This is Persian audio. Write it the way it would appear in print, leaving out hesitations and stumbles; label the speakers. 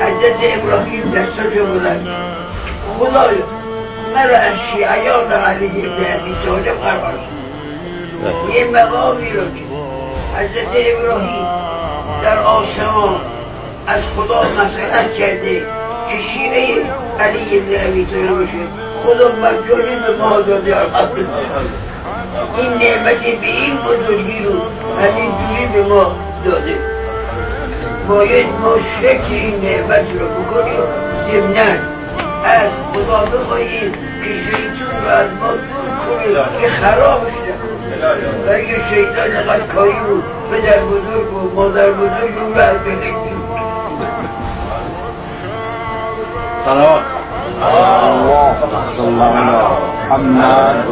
Speaker 1: حضرت ابراهیم دستاشو بلند خدایا مرا از شیعیان علیه ابن ابی طالب قرار بده. یه مقامی رو که حضرت ابراهیم در آسمان از خدا مسئلت کرده که شیعه علی ابن ابی طالب باشه، خدا مجانی به ما داده. این نعمتی به این بزرگی رو همین جوری به ما داده. باید ما شکر این نعمت رو بکنیم. ضمناً از خدا بخواهیم که شیطان رو از ما دور کنیم که خرابش نکنیم. و اگه شیطان اینقدر کاری رو پدر بزرگ و مادر بزرگ رو از بگیم.
Speaker 2: سلام الله محمد